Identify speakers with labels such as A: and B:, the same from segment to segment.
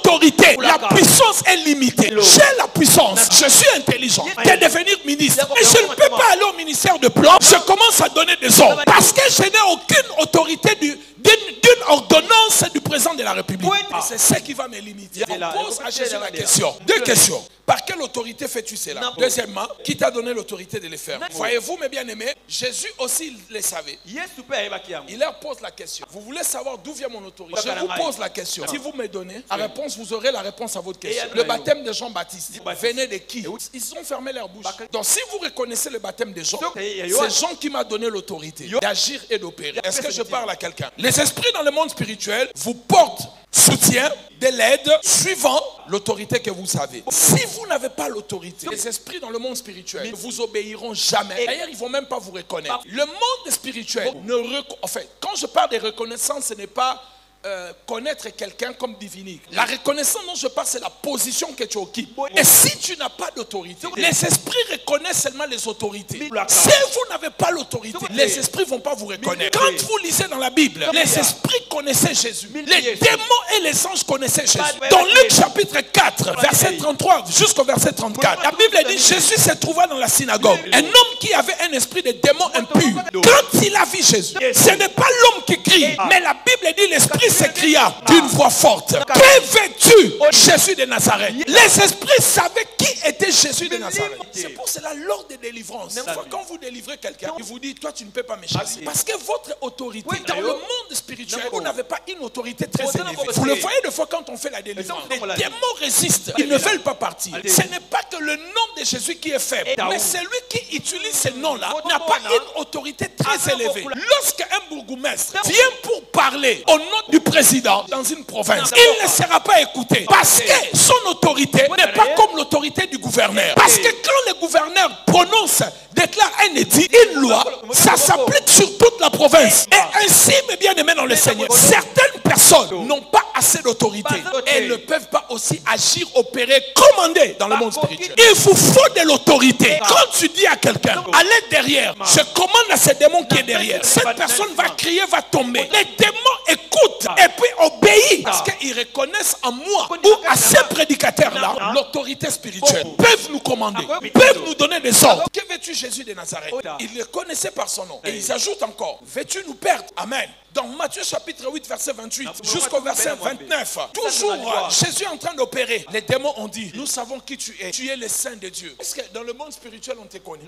A: autorité, la puissance est limitée. J'ai la puissance, je suis intelligent de devenir ministre. Et je ne peux pas aller au ministère de plan. Je commence à donner des ordres. Parce que je n'ai aucune autorité d'une ordonnance du président de la République. C'est ce qui va me limiter. On pose à Jésus la question. Deux questions. Par quelle autorité fais-tu cela? Deuxièmement, qui t'a donné l'autorité de le faire? Voyez-vous, mes bien-aimés, Jésus aussi le savait. Il leur pose la question. Vous voulez savoir d'où vient mon autorité? Je vous pose la question. Si vous me donnez la réponse, vous aurez la réponse à votre question. Le baptême de Jean-Baptiste venait de qui? Ils ont fermé leur bouche. Donc si vous reconnaissez le baptême de Jean, c'est Jean qui m'a donné l'autorité d'agir et d'opérer. Est-ce que je parle à quelqu'un? Les esprits dans le monde spirituel vous portent soutien, de l'aide, suivant l'autorité que vous avez. Si vous n'avez pas l'autorité, les esprits dans le monde spirituel ne vous obéiront jamais. D'ailleurs, ils ne vont même pas vous reconnaître. Le monde spirituel, quand je parle de reconnaissance, ce n'est pas connaître quelqu'un comme divinique. La reconnaissance dont je parle, c'est la position que tu occupes. Et si tu n'as pas d'autorité, les esprits reconnaissent seulement les autorités. Si vous n'avez pas l'autorité, les esprits ne vont pas vous reconnaître. Quand vous lisez dans la Bible, les esprits connaissaient Jésus. Les démons et les anges connaissaient Jésus. Dans Luc chapitre 4, verset 33 jusqu'au verset 34, la Bible dit Jésus se trouva dans la synagogue. Un homme qui avait un esprit de démon impur. Quand il a vu Jésus, ce n'est pas l'homme qui crie, mais la Bible dit l'esprit s'écria d'une voix forte. Que veux-tu, Jésus de Nazareth? Les esprits savaient qui était Jésus de Nazareth. C'est pour cela lors des délivrances. Une fois quand vous délivrez quelqu'un, il vous dit toi tu ne peux pas me chasser. Parce que votre autorité dans le monde spirituel, vous n'avez pas une autorité très élevée. Vous le voyez des fois quand on fait la délivrance. Les démons résistent. Ils ne veulent pas partir. Ce n'est pas que le nom de Jésus qui est faible, mais celui qui utilise ce nom-là n'a pas une autorité très élevée. Lorsqu'un bourgmestre vient pour parler au nom du président dans une province, il ne sera pas écouté parce que son autorité n'est pas comme l'autorité du gouverneur. Parce que quand le gouverneur prononce, déclare un édit, une loi, ça s'applique sur toute la province. Et ainsi, mes bien-aimés dans le Seigneur, certaines personnes n'ont pas assez d'autorité et ne peuvent pas aussi agir, opérer, commander dans le monde spirituel. Il vous faut de l'autorité. Quand tu dis à quelqu'un, allez derrière, je commande à ce démon qui est derrière, cette personne va crier, va tomber. Les démons écoutent et puis obéissent parce qu'ils reconnaissent en moi ou à ces prédicateurs-là l'autorité spirituelle. Peuvent nous commander, peuvent nous donner des ordres. Que veux-tu, Jésus de Nazareth? Ils le connaissaient par son nom. Et ils ajoutent encore, veux-tu nous perdre? Amen. Dans Matthieu chapitre 8 verset 28 jusqu'au verset 29, toujours Jésus est en train d'opérer. Les démons ont dit, nous savons qui tu es. Tu es le Saint de Dieu. Est-ce que dans le monde spirituel on te connaît?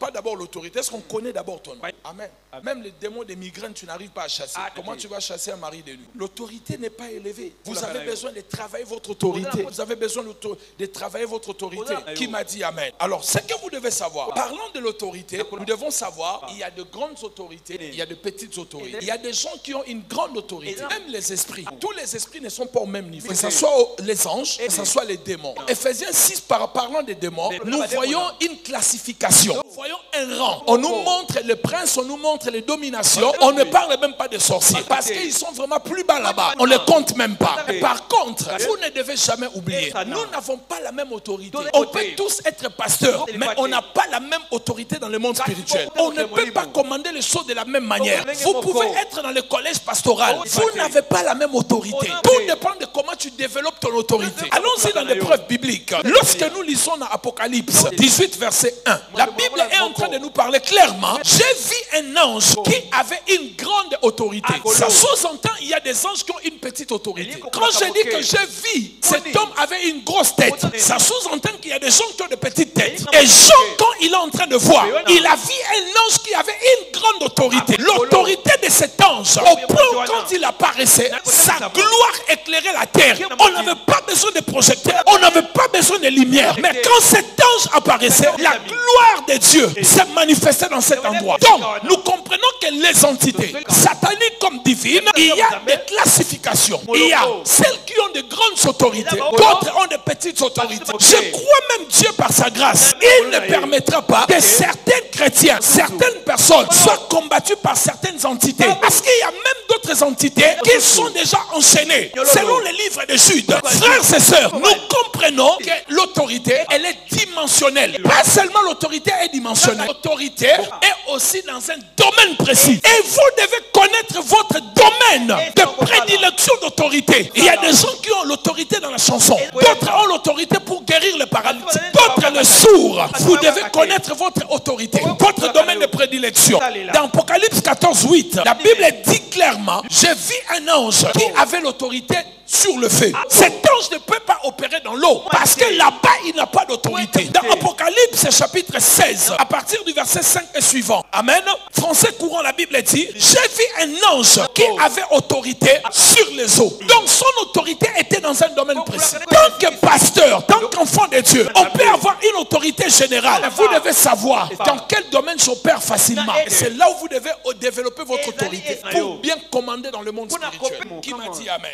A: Pas d'abord l'autorité. Est-ce qu'on connaît d'abord ton nom? Amen. Même les démons des migraines, tu n'arrives pas à chasser. Comment tu vas chasser un mari de nuit? L'autorité n'est pas élevée. Vous avez besoin de travailler votre autorité. Vous avez besoin de travailler votre autorité. Qui m'a dit Amen? Alors, ce que vous devez savoir, parlant de l'autorité, nous devons savoir, il y a de grandes autorités, il y a de petites autorités. Il y a des gens qui ont une grande autorité. Même les esprits. Tous les esprits ne sont pas au même niveau. Que ce soit les anges, que ce soit les démons. Ephésiens 6, parlant des démons, nous voyons une classification. Nous voyons un rang. On nous montre les princes, on nous montre les dominations. On ne parle même pas des sorciers. Parce qu'ils sont vraiment plus bas là-bas. On ne les compte même pas. Par contre, vous ne devez jamais oublier, nous n'avons pas la même autorité. On peut tous être pasteurs, mais on n'a pas la même autorité dans le monde spirituel. On ne peut pas commander les choses de la même manière. Vous pouvez être dans le collège pastoral. Vous n'avez pas la même autorité. Tout dépend de comment tu développes ton autorité. Allons-y dans les preuves bibliques. Lorsque nous lisons dans Apocalypse 18 verset 1, la Bible est en train de nous parler clairement. J'ai vu un ange qui avait une grande autorité. Ça sous-entend il y a des anges qui ont une petite autorité. Quand je dis que j'ai vu cet homme avait une grosse tête, ça sous-entend qu'il y a des gens qui ont de petites têtes. Et Jean, quand il est en train de voir, il a vu un ange qui avait une grande autorité. L'autorité de cet ange, au point quand il apparaissait, sa gloire éclairait la terre. On n'avait pas besoin de projecteurs, on n'avait pas besoin de lumière. Mais quand cet ange apparaissait, la gloire de Dieu s'est manifestée dans cet endroit. Donc, nous comprenons que les entités, sataniques comme divines, il y a des classifications. Il y a celles qui ont de grandes autorités, d'autres ont de petites autorités. Je crois même Dieu par sa grâce, il ne permettra pas que certains chrétiens, certaines personnes soient combattues par certaines entités. Parce qu'il y a même d'autres entités qui sont déjà enchaînées. Selon les livres de Jude, frères et sœurs, nous comprenons que l'autorité, elle est dimensionnelle. Pas seulement l'autorité est dimensionnelle, l'autorité est aussi dans un domaine précis. Et vous devez connaître votre votre domaine de prédilection d'autorité. Il y a des gens qui ont l'autorité dans la chanson. D'autres ont l'autorité pour guérir les paralytiques. D'autres les sourds. Vous devez connaître votre autorité, votre domaine de prédilection. Dans Apocalypse 14, 8, la Bible dit clairement, j'ai vu un ange qui avait l'autorité sur le feu. Cet ange ne peut pas opérer dans l'eau parce que là-bas il n'a pas d'autorité. Dans Apocalypse chapitre 16, à partir du verset 5 et suivant, amen, français courant, la Bible dit, j'ai vu un ange qui avait autorité sur les eaux. Donc son autorité était dans un domaine précis. Tant que pasteur, tant qu'enfant de Dieu, on peut avoir une autorité générale. Vous devez savoir dans quel domaine j'opère facilement. Et c'est là où vous devez développer votre autorité pour bien commander dans le monde spirituel. Qui m'a dit amen?